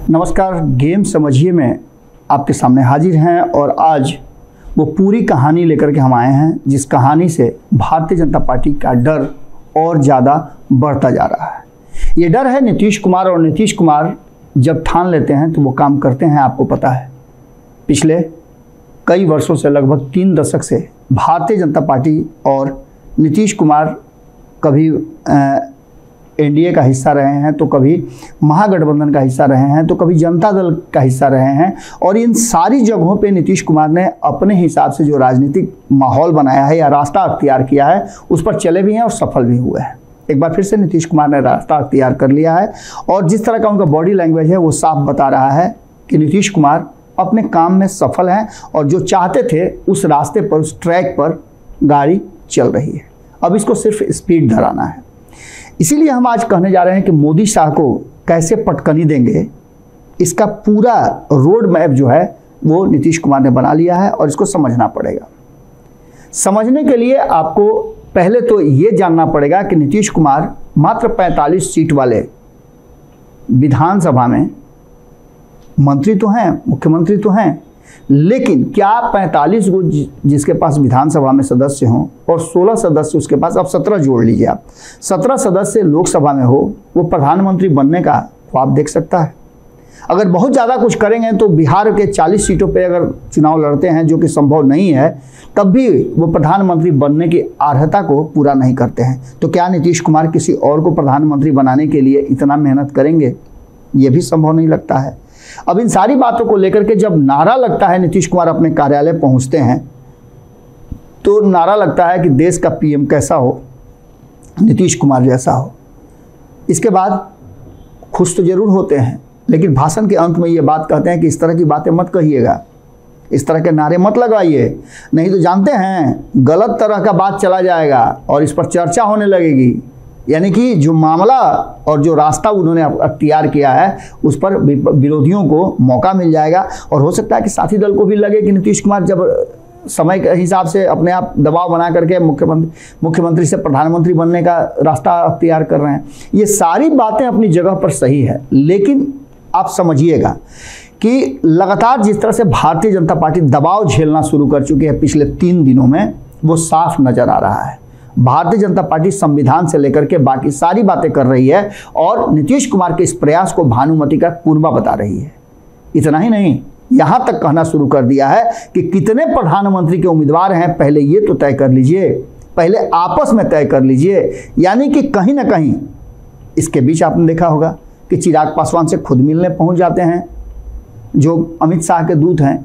नमस्कार, गेम समझिए में आपके सामने हाजिर हैं और आज वो पूरी कहानी लेकर के हम आए हैं जिस कहानी से भारतीय जनता पार्टी का डर और ज़्यादा बढ़ता जा रहा है। ये डर है नीतीश कुमार, और नीतीश कुमार जब ठान लेते हैं तो वो काम करते हैं। आपको पता है पिछले कई वर्षों से, लगभग 3 दशक से भारतीय जनता पार्टी और नीतीश कुमार कभी एनडीए का हिस्सा रहे हैं, तो कभी महागठबंधन का हिस्सा रहे हैं, तो कभी जनता दल का हिस्सा रहे हैं। और इन सारी जगहों पे नीतीश कुमार ने अपने हिसाब से जो राजनीतिक माहौल बनाया है या रास्ता अख्तियार किया है उस पर चले भी हैं और सफल भी हुए हैं। एक बार फिर से नीतीश कुमार ने रास्ता अख्तियार कर लिया है और जिस तरह का उनका बॉडी लैंग्वेज है वो साफ बता रहा है कि नीतीश कुमार अपने काम में सफल हैं और जो चाहते थे उस रास्ते पर, उस ट्रैक पर गाड़ी चल रही है। अब इसको सिर्फ स्पीड धराना है। इसीलिए हम आज कहने जा रहे हैं कि मोदी शाह को कैसे पटकनी देंगे, इसका पूरा रोड मैप जो है वो नीतीश कुमार ने बना लिया है और इसको समझना पड़ेगा। समझने के लिए आपको पहले तो ये जानना पड़ेगा कि नीतीश कुमार मात्र 45 सीट वाले विधानसभा में मंत्री तो हैं, मुख्यमंत्री तो हैं, लेकिन क्या 45 को जिसके पास विधानसभा में सदस्य हों और 16 सदस्य उसके पास, अब 17 जोड़ लीजिए आप, 17 सदस्य लोकसभा में हो, वो प्रधानमंत्री बनने का ख्वाब देख सकता है? अगर बहुत ज़्यादा कुछ करेंगे तो बिहार के 40 सीटों पे अगर चुनाव लड़ते हैं, जो कि संभव नहीं है, तब भी वो प्रधानमंत्री बनने की अर्हता को पूरा नहीं करते हैं। तो क्या नीतीश कुमार किसी और को प्रधानमंत्री बनाने के लिए इतना मेहनत करेंगे? ये भी संभव नहीं लगता है। अब इन सारी बातों को लेकर के जब नारा लगता है, नीतीश कुमार अपने कार्यालय पहुंचते हैं तो नारा लगता है कि देश का पीएम कैसा हो, नीतीश कुमार जैसा हो। इसके बाद खुश तो जरूर होते हैं, लेकिन भाषण के अंत में ये बात कहते हैं कि इस तरह की बातें मत कहिएगा, इस तरह के नारे मत लगाइए, नहीं तो जानते हैं गलत तरह का बात चला जाएगा और इस पर चर्चा होने लगेगी। यानी कि जो मामला और जो रास्ता उन्होंने अख्तियार किया है उस पर विरोधियों को मौका मिल जाएगा और हो सकता है कि साथी दल को भी लगे कि नीतीश कुमार जब समय के हिसाब से अपने आप दबाव बना करके मुख्यमंत्री से प्रधानमंत्री बनने का रास्ता अख्तियार कर रहे हैं। ये सारी बातें अपनी जगह पर सही है, लेकिन आप समझिएगा कि लगातार जिस तरह से भारतीय जनता पार्टी दबाव झेलना शुरू कर चुकी है पिछले 3 दिनों में, वो साफ नजर आ रहा है। भारतीय जनता पार्टी संविधान से लेकर के बाकी सारी बातें कर रही है और नीतीश कुमार के इस प्रयास को भानुमति का कुर्बा बता रही है। इतना ही नहीं, यहां तक कहना शुरू कर दिया है कि कितने प्रधानमंत्री के उम्मीदवार हैं पहले ये तो तय कर लीजिए, पहले आपस में तय कर लीजिए। यानी कि कहीं ना कहीं इसके बीच आपने देखा होगा कि चिराग पासवान से खुद मिलने पहुंच जाते हैं जो अमित शाह के दूत हैं।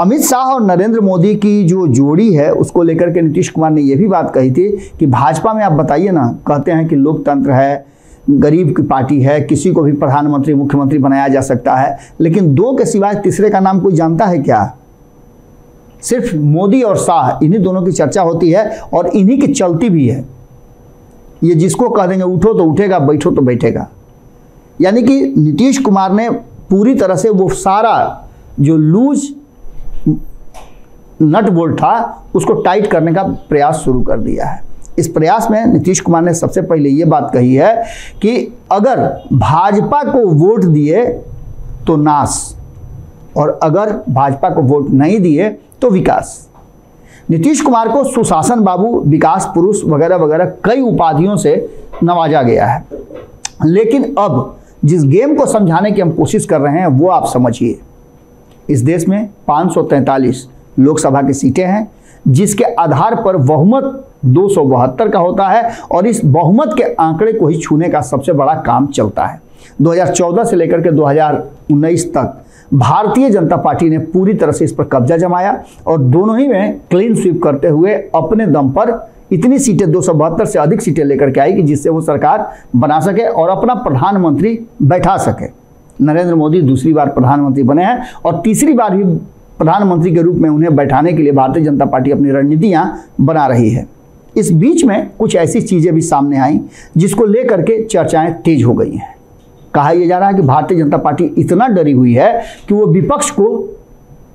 अमित शाह और नरेंद्र मोदी की जो जोड़ी है उसको लेकर के नीतीश कुमार ने यह भी बात कही थी कि भाजपा में आप बताइए ना, कहते हैं कि लोकतंत्र है, गरीब की पार्टी है, किसी को भी प्रधानमंत्री मुख्यमंत्री बनाया जा सकता है, लेकिन 2 के सिवाय तीसरे का नाम कोई जानता है क्या? सिर्फ मोदी और शाह, इन्हीं दोनों की चर्चा होती है और इन्हीं की चलती भी है। ये जिसको कह देंगे उठो तो उठेगा, बैठो तो बैठेगा। यानी कि नीतीश कुमार ने पूरी तरह से वो सारा जो लूज नट बोल्ट था उसको टाइट करने का प्रयास शुरू कर दिया है। इस प्रयास में नीतीश कुमार ने सबसे पहले ये बात कही है कि अगर भाजपा को वोट दिए तो नाश, और अगर भाजपा को वोट नहीं दिए तो विकास। नीतीश कुमार को सुशासन बाबू, विकास पुरुष वगैरह वगैरह कई उपाधियों से नवाजा गया है, लेकिन अब जिस गेम को समझाने की हम कोशिश कर रहे हैं वो आप समझिए। इस देश में 543 लोकसभा की सीटें हैं, जिसके आधार पर बहुमत 272 का होता है और इस बहुमत के आंकड़े को ही छूने का सबसे बड़ा काम चलता है। 2014 से लेकर के 2019 तक भारतीय जनता पार्टी ने पूरी तरह से इस पर कब्जा जमाया और दोनों ही में क्लीन स्वीप करते हुए अपने दम पर इतनी सीटें, 272 से अधिक सीटें लेकर के आई कि जिससे वो सरकार बना सके और अपना प्रधानमंत्री बैठा सके। नरेंद्र मोदी दूसरी बार प्रधानमंत्री बने हैं और तीसरी बार भी प्रधानमंत्री के रूप में उन्हें बैठाने के लिए भारतीय जनता पार्टी अपनी रणनीतियां बना रही है। इस बीच में कुछ ऐसी चीजें भी सामने आई जिसको लेकर के चर्चाएं तेज हो गई हैं। कहा यह जा रहा है कि भारतीय जनता पार्टी इतना डरी हुई है कि वो विपक्ष को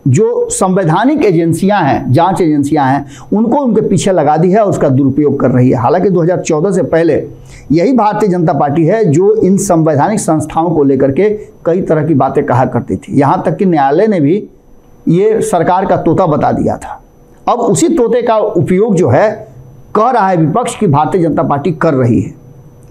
जो संवैधानिक एजेंसियां हैं, जांच एजेंसियां हैं, उनको उनके पीछे लगा दी है और उसका दुरुपयोग कर रही है। हालांकि 2014 से पहले यही भारतीय जनता पार्टी है जो इन संवैधानिक संस्थाओं को लेकर के कई तरह की बातें कहा करती थी। यहाँ तक कि न्यायालय ने भी ये सरकार का तोता बता दिया था। अब उसी तोते का उपयोग जो है कह रहा है विपक्ष की भारतीय जनता पार्टी कर रही है।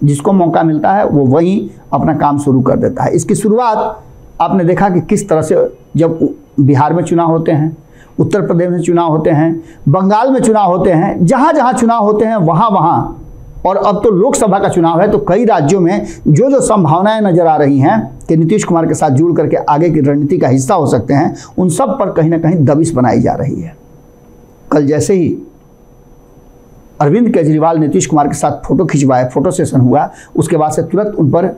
जिसको मौका मिलता है वो वहीं अपना काम शुरू कर देता है। इसकी शुरुआत आपने देखा कि किस तरह से जब बिहार में चुनाव होते हैं, उत्तर प्रदेश में चुनाव होते हैं, बंगाल में चुनाव होते हैं, जहाँ जहाँ चुनाव होते हैं वहाँ वहाँ, और अब तो लोकसभा का चुनाव है, तो कई राज्यों में जो संभावनाएं नजर आ रही हैं कि नीतीश कुमार के साथ जुड़ करके आगे की रणनीति का हिस्सा हो सकते हैं, उन सब पर कहीं ना कहीं दबिश बनाई जा रही है। कल जैसे ही अरविंद केजरीवाल नीतीश कुमार के साथ फोटो खिंचवाए, फोटो सेशन हुआ, उसके बाद से तुरंत उन पर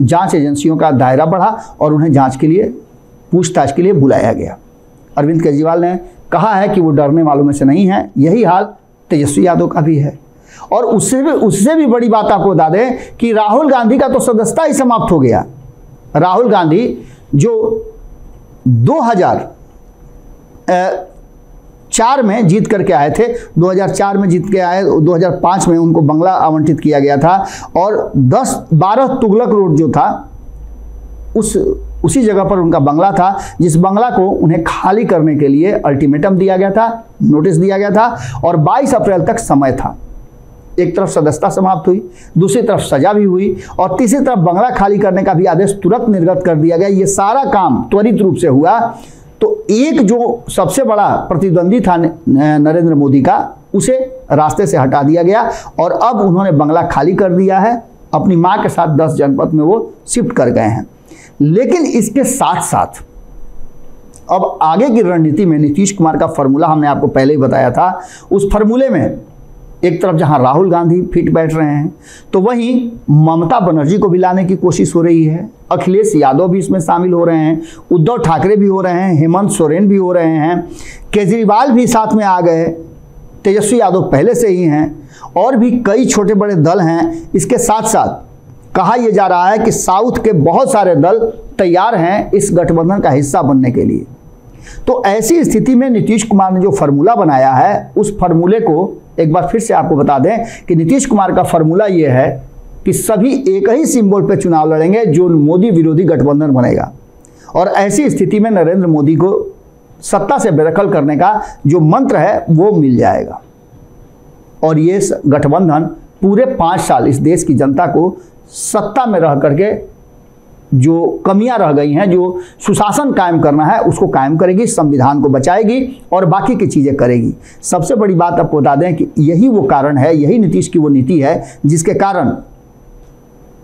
जांच एजेंसियों का दायरा बढ़ा और उन्हें जांच के लिए, पूछताछ के लिए बुलाया गया। अरविंद केजरीवाल ने कहा है कि वो डरने वालों में से नहीं है। यही हाल तेजस्वी यादव का भी है। और उससे भी बड़ी बात आपको बता दें कि राहुल गांधी का तो सदस्यता ही समाप्त हो गया। राहुल गांधी जो 2004 में जीत करके आए थे, 2004 में जीत के आए, 2005 में उनको बंगला आवंटित किया गया था और 10-12 तुगलक रोड जो था उसी जगह पर उनका बंगला था, जिस बंगला को उन्हें खाली करने के लिए अल्टीमेटम दिया गया था, नोटिस दिया गया था और 22 अप्रैल तक समय था। एक तरफ सदस्यता समाप्त हुई, दूसरी तरफ सजा भी हुई और तीसरी तरफ बंगला खाली करने का भी आदेश तुरंत निर्गत कर दिया गया। ये सारा काम त्वरित रूप से हुआ। तो एक जो सबसे बड़ा प्रतिद्वंदी था नरेंद्र मोदी का, उसे रास्ते से हटा दिया गया और अब उन्होंने बंगला खाली कर दिया है। अपनी मां के साथ 10 जनपद में वो शिफ्ट कर गए हैं। लेकिन इसके साथ साथ अब आगे की रणनीति में नीतीश कुमार का फॉर्मूला हमने आपको पहले ही बताया था। उस फॉर्मूले में एक तरफ जहां राहुल गांधी फिट बैठ रहे हैं, तो वहीं ममता बनर्जी को भी लाने की कोशिश हो रही है। अखिलेश यादव भी इसमें शामिल हो रहे हैं, उद्धव ठाकरे भी हो रहे हैं, हेमंत सोरेन भी हो रहे हैं, केजरीवाल भी साथ में आ गए, तेजस्वी यादव पहले से ही हैं और भी कई छोटे बड़े दल हैं। इसके साथ साथ कहा यह जा रहा है कि साउथ के बहुत सारे दल तैयार हैं इस गठबंधन का हिस्सा बनने के लिए। तो ऐसी स्थिति में नीतीश कुमार ने जो फार्मूला बनाया है, उस फार्मूले को एक बार फिर से आपको बता दें कि नीतीश कुमार का फार्मूला यह है कि सभी एक ही सिंबल पर चुनाव लड़ेंगे जो मोदी विरोधी गठबंधन बनेगा। और ऐसी स्थिति में नरेंद्र मोदी को सत्ता से बेदखल करने का जो मंत्र है वो मिल जाएगा। और ये गठबंधन पूरे 5 साल इस देश की जनता को सत्ता में रह करके जो कमियां रह गई हैं, जो सुशासन कायम करना है उसको कायम करेगी, संविधान को बचाएगी और बाकी की चीज़ें करेगी। सबसे बड़ी बात आपको बता दें कि यही वो कारण है, यही नीतीश की वो नीति है जिसके कारण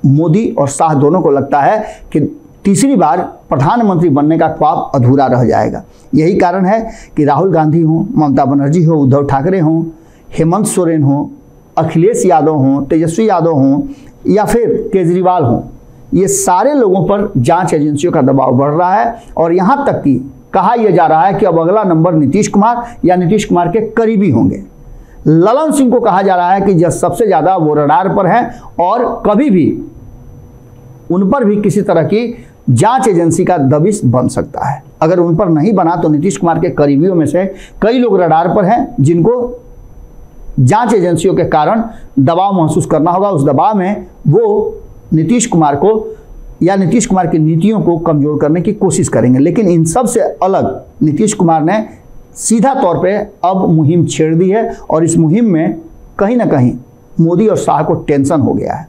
मोदी और शाह दोनों को लगता है कि तीसरी बार प्रधानमंत्री बनने का ख्वाब अधूरा रह जाएगा। यही कारण है कि राहुल गांधी हों, ममता बनर्जी हो, उद्धव ठाकरे हों, हेमंत सोरेन हों, अखिलेश यादव हों, तेजस्वी यादव हों या फिर केजरीवाल हों, ये सारे लोगों पर जांच एजेंसियों का दबाव बढ़ रहा है। और यहाँ तक कि कहा यह जा रहा है कि अब अगला नंबर नीतीश कुमार या नीतीश कुमार के करीबी होंगे। ललन सिंह को कहा जा रहा है कि सबसे ज़्यादा वो रडार पर हैं और कभी भी उन पर भी किसी तरह की जांच एजेंसी का दबिश बन सकता है। अगर उन पर नहीं बना तो नीतीश कुमार के करीबियों में से कई लोग रडार पर हैं जिनको जांच एजेंसियों के कारण दबाव महसूस करना होगा। उस दबाव में वो नीतीश कुमार को या नीतीश कुमार की नीतियों को कमजोर करने की कोशिश करेंगे। लेकिन इन सब से अलग नीतीश कुमार ने सीधा तौर पे अब मुहिम छेड़ दी है और इस मुहिम में कहीं ना कहीं मोदी और शाह को टेंशन हो गया है।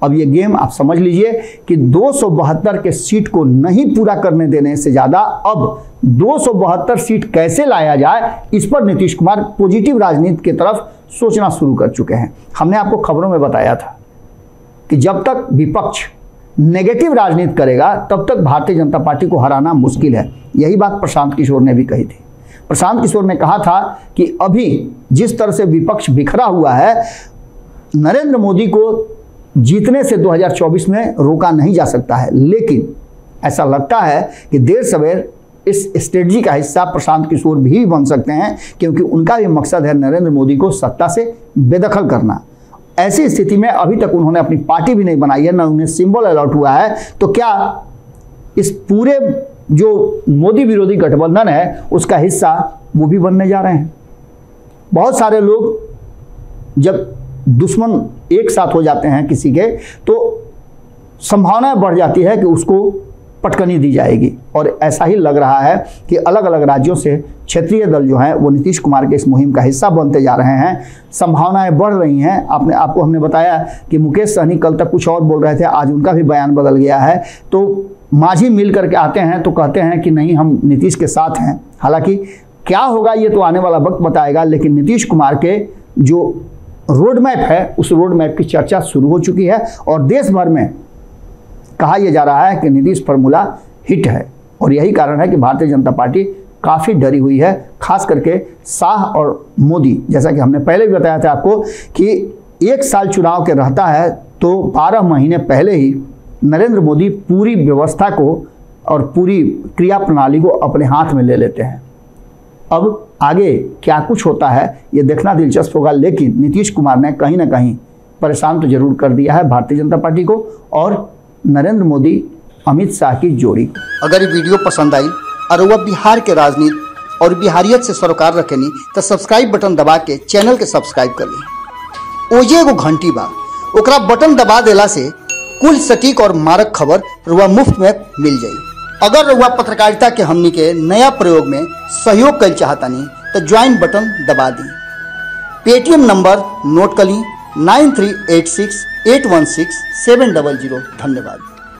अब ये गेम आप समझ लीजिए कि 272 के सीट को नहीं पूरा करने देने से ज़्यादा अब 272 सीट कैसे लाया जाए, इस पर नीतीश कुमार पॉजिटिव राजनीति की तरफ सोचना शुरू कर चुके हैं। हमने आपको खबरों में बताया था कि जब तक विपक्ष नेगेटिव राजनीति करेगा तब तक भारतीय जनता पार्टी को हराना मुश्किल है। यही बात प्रशांत किशोर ने भी कही थी। प्रशांत किशोर ने कहा था कि अभी जिस तरह से विपक्ष बिखरा हुआ है, नरेंद्र मोदी को जीतने से 2024 में रोका नहीं जा सकता है। लेकिन ऐसा लगता है कि देर सवेर इस स्ट्रेटजी का हिस्सा प्रशांत किशोर भी बन सकते हैं, क्योंकि उनका भी मकसद है नरेंद्र मोदी को सत्ता से बेदखल करना। ऐसी स्थिति में अभी तक उन्होंने अपनी पार्टी भी नहीं बनाई है, न उन्हें सिंबल अलॉट हुआ है। तो क्या इस पूरे जो मोदी विरोधी गठबंधन है उसका हिस्सा वो भी बनने जा रहे हैं। बहुत सारे लोग जब दुश्मन एक साथ हो जाते हैं किसी के, तो संभावना बढ़ जाती है कि उसको पटकनी दी जाएगी, और ऐसा ही लग रहा है कि अलग अलग राज्यों से क्षेत्रीय दल जो हैं वो नीतीश कुमार के इस मुहिम का हिस्सा बनते जा रहे हैं। संभावनाएं बढ़ रही हैं। आपको हमने बताया कि मुकेश सहनी कल तक कुछ और बोल रहे थे, आज उनका भी बयान बदल गया है। तो मांझी मिल करके आते हैं तो कहते हैं कि नहीं, हम नीतीश के साथ हैं। हालांकि क्या होगा ये तो आने वाला वक्त बताएगा, लेकिन नीतीश कुमार के जो रोड मैप है उस रोड मैप की चर्चा शुरू हो चुकी है, और देश भर में कहा यह जा रहा है कि नीतीश फार्मूला हिट है। और यही कारण है कि भारतीय जनता पार्टी काफ़ी डरी हुई है, खास करके शाह और मोदी। जैसा कि हमने पहले भी बताया था आपको कि एक साल चुनाव के रहता है तो 12 महीने पहले ही नरेंद्र मोदी पूरी व्यवस्था को और पूरी क्रिया प्रणाली को अपने हाथ में ले लेते हैं। अब आगे क्या कुछ होता है ये देखना दिलचस्प होगा, लेकिन नीतीश कुमार ने कहीं ना कहीं परेशान तो जरूर कर दिया है भारतीय जनता पार्टी को और नरेंद्र मोदी अमित शाह की जोड़ी। अगर ये वीडियो पसंद आई और वह बिहार के राजनीति और बिहारियत से सरोकार रखेनी तो सब्सक्राइब बटन दबा के चैनल के सब्सक्राइब कर ली। ओजे एगो घंटी बा, ओकरा बटन दबा देला से कुल सटीक और मारक खबर रुआ मुफ्त में मिल जाई। अगर रुआ पत्रकारिता के हमनी के नया प्रयोग में सहयोग कर चाहतानी तो ज्वाइन बटन दबा दी। पेटीएम नंबर नोट कर ली 9386816700। धन्यवाद।